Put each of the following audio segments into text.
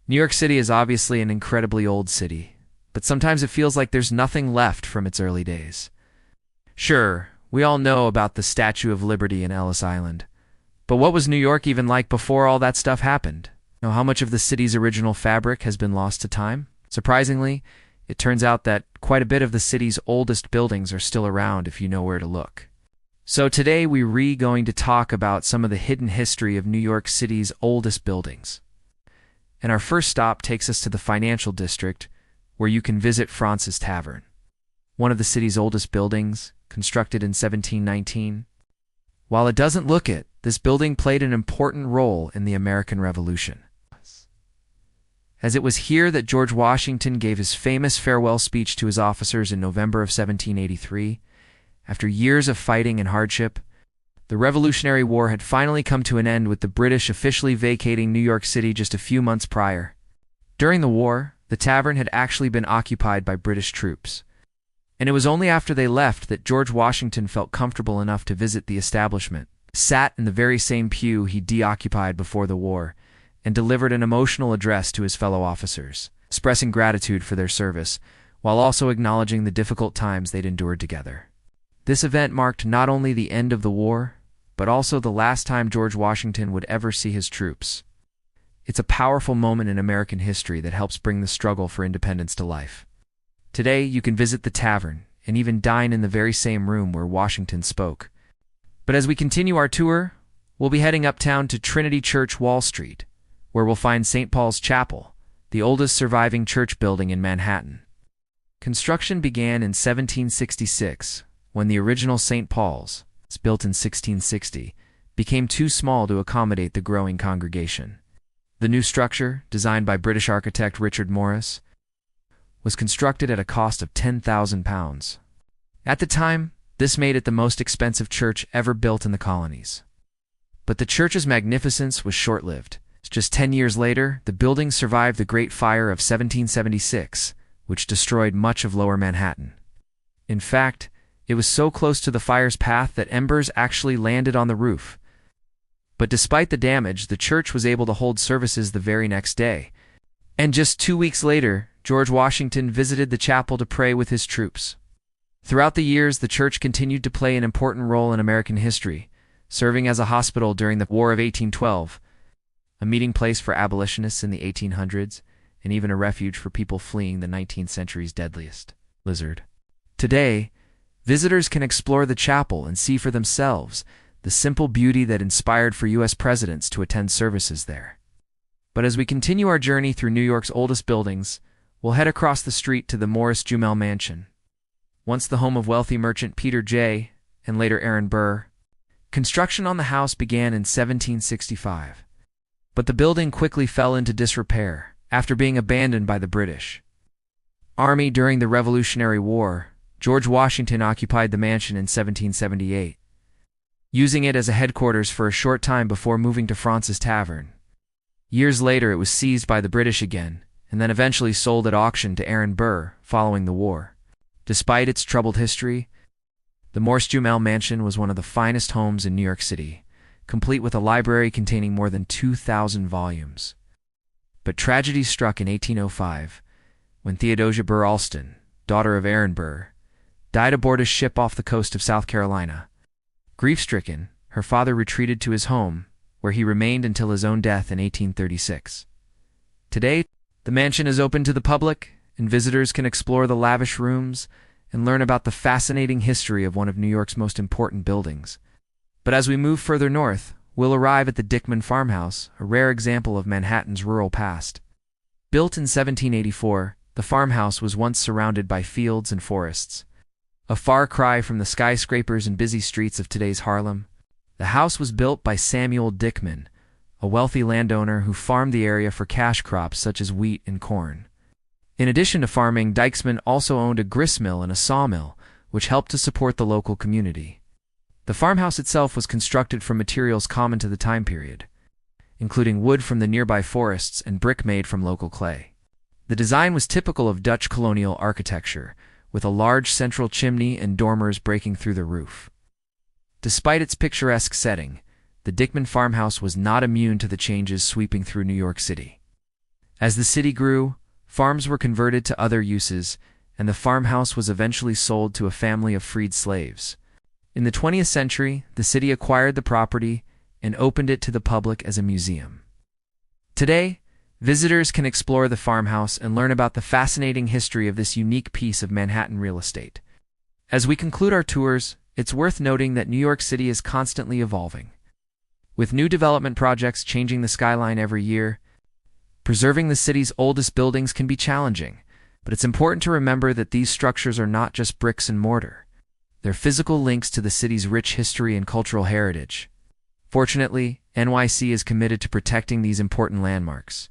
New York City is obviously an incredibly old city, but sometimes it feels like there's nothing left from its early days. Sure, we all know about the Statue of Liberty in Ellis Island, but what was New York even like before all that stuff happened? Know how much of the city's original fabric has been lost to time? Surprisingly, it turns out that quite a bit of the city's oldest buildings are still around if you know where to look. So today we're going to talk about some of the hidden history of New York City's oldest buildings. And our first stop takes us to the financial district, where you can visit Fraunces Tavern, one of the city's oldest buildings, constructed in 1719. While it doesn't look it, this building played an important role in the American Revolution, as it was here that George Washington gave his famous farewell speech to his officers in November of 1783. After years of fighting and hardship, the Revolutionary War had finally come to an end, with the British officially vacating New York City just a few months prior. During the war, the tavern had actually been occupied by British troops, and it was only after they left that George Washington felt comfortable enough to visit the establishment, sat in the very same pew he deoccupied before the war, and delivered an emotional address to his fellow officers, expressing gratitude for their service, while also acknowledging the difficult times they'd endured together. This event marked not only the end of the war, but also the last time George Washington would ever see his troops. It's a powerful moment in American history that helps bring the struggle for independence to life. Today, you can visit the tavern and even dine in the very same room where Washington spoke. But as we continue our tour, we'll be heading uptown to Trinity Church, Wall Street, where we'll find St. Paul's Chapel, the oldest surviving church building in Manhattan. Construction began in 1766, when the original St. Paul's, built in 1660, became too small to accommodate the growing congregation. The new structure, designed by British architect Richard Morris, was constructed at a cost of £10,000. At the time, this made it the most expensive church ever built in the colonies. But the church's magnificence was short-lived. Just 10 years later, the building survived the Great Fire of 1776, which destroyed much of Lower Manhattan. In fact, it was so close to the fire's path that embers actually landed on the roof. But despite the damage, the church was able to hold services the very next day. And just 2 weeks later, George Washington visited the chapel to pray with his troops. Throughout the years, the church continued to play an important role in American history, serving as a hospital during the War of 1812, a meeting place for abolitionists in the 1800s, and even a refuge for people fleeing the 19th century's deadliest blizzard. Today, visitors can explore the chapel and see for themselves the simple beauty that inspired for U.S. presidents to attend services there. But as we continue our journey through New York's oldest buildings, we'll head across the street to the Morris Jumel Mansion, once the home of wealthy merchant Peter J. and later Aaron Burr. Construction on the house began in 1765, but the building quickly fell into disrepair after being abandoned by the British Army during the Revolutionary War. George Washington occupied the mansion in 1778, using it as a headquarters for a short time before moving to Fraunces Tavern. Years later, it was seized by the British again, and then eventually sold at auction to Aaron Burr following the war. Despite its troubled history, the Morris Jumel Mansion was one of the finest homes in New York City, complete with a library containing more than 2,000 volumes. But tragedy struck in 1805, when Theodosia Burr Alston, daughter of Aaron Burr, died aboard a ship off the coast of South Carolina. Grief-stricken, her father retreated to his home, where he remained until his own death in 1836. Today, the mansion is open to the public, and visitors can explore the lavish rooms and learn about the fascinating history of one of New York's most important buildings. But as we move further north, we'll arrive at the Dickman Farmhouse, a rare example of Manhattan's rural past. Built in 1784, the farmhouse was once surrounded by fields and forests. A far cry from the skyscrapers and busy streets of today's Harlem, the house was built by Samuel Dickman, a wealthy landowner who farmed the area for cash crops such as wheat and corn. In addition to farming, Dickman also owned a gristmill and a sawmill, which helped to support the local community. The farmhouse itself was constructed from materials common to the time period, including wood from the nearby forests and brick made from local clay. The design was typical of Dutch colonial architecture, with a large central chimney and dormers breaking through the roof. Despite its picturesque setting, the Dickman farmhouse was not immune to the changes sweeping through New York City. As the city grew, farms were converted to other uses, and the farmhouse was eventually sold to a family of freed slaves. In the 20th century, the city acquired the property and opened it to the public as a museum. Today, visitors can explore the farmhouse and learn about the fascinating history of this unique piece of Manhattan real estate. As we conclude our tours, it's worth noting that New York City is constantly evolving. With new development projects changing the skyline every year, preserving the city's oldest buildings can be challenging, but it's important to remember that these structures are not just bricks and mortar. They're physical links to the city's rich history and cultural heritage. Fortunately, NYC is committed to protecting these important landmarks.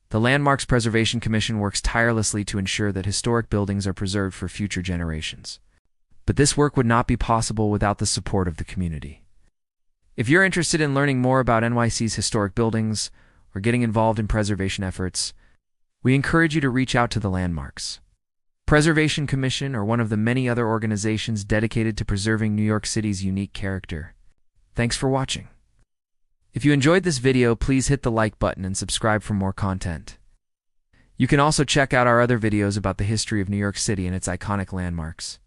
The Landmarks Preservation Commission works tirelessly to ensure that historic buildings are preserved for future generations. But this work would not be possible without the support of the community. If you're interested in learning more about NYC's historic buildings or getting involved in preservation efforts, we encourage you to reach out to the Landmarks Preservation Commission or one of the many other organizations dedicated to preserving New York City's unique character. Thanks for watching. If you enjoyed this video, please hit the like button and subscribe for more content. You can also check out our other videos about the history of New York City and its iconic landmarks.